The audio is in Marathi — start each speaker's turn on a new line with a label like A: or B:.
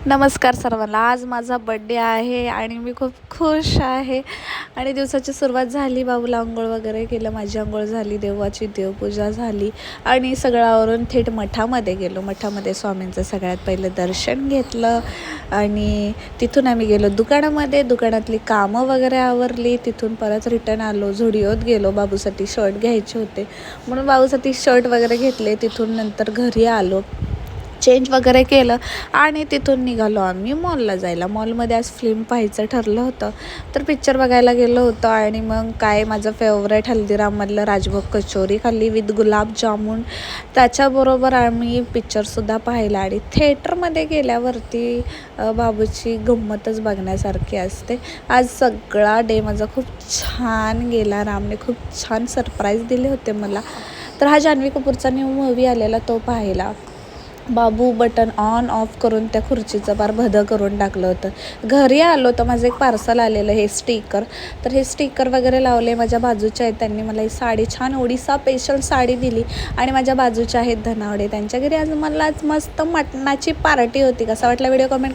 A: नमस्कार सर्वांना. आज माझा बड्डे आहे आणि मी खूप खुश आहे आणि दिवसाची सुरुवात झाली. बाबूला अंघोळ वगैरे केलं, माझी अंघोळ झाली, देवाची देवपूजा झाली आणि सगळं आवरून थेट मठामध्ये गेलो. मठामध्ये स्वामींचं सगळ्यात पहिलं दर्शन घेतलं आणि तिथून आम्ही गेलो दुकानामध्ये. दुकानातली कामं वगैरे आवरली. तिथून परत रिटर्न आलो. झुडिओत गेलो, बाबूसाठी शर्ट घ्यायचे होते म्हणून बाबूसाठी शर्ट वगैरे घेतले. तिथून नंतर घरी आलो, चेंज वगैरे केलं आणि तिथून निघालो आम्ही मॉलला जायला. मॉलमध्ये आज फिल्म पाहायचं ठरलं होतं, तर पिक्चर बघायला गेलो होतो आणि मग काय माझं फेवरेट हल्दीराममधलं राजभोग कचोरी खाल्ली विथ गुलाबजामुन. त्याच्याबरोबर आम्ही पिक्चरसुद्धा पाहिला आणि थिएटरमध्ये गेल्यावरती बाबूची गंमतच बघण्यासारखी असते. आज सगळा डे माझा खूप छान गेला. रामने खूप छान सरप्राईज दिले होते मला. तर हा जान्हवी कपूरचा न्यू मूव्ही आलेला तो पाहिला. बाबू बटन ऑन ऑफ करून त्या खुर्चीचं पार भदं करून टाकलं होतं. घरी आलो तर माझं एक पार्सल आलेलं, हे स्टिकर. तर हे स्टिकर वगैरे लावले. माझ्या बाजूच्या आहेत, त्यांनी मला ही साडी, छान ओडिसा स्पेशल साडी दिली आणि माझ्या बाजूच्या आहेत धनावडे, त्यांच्या घरी आज मला आज मस्त मटणाची पार्टी होती. कसा वाटला व्हिडिओ कमेंट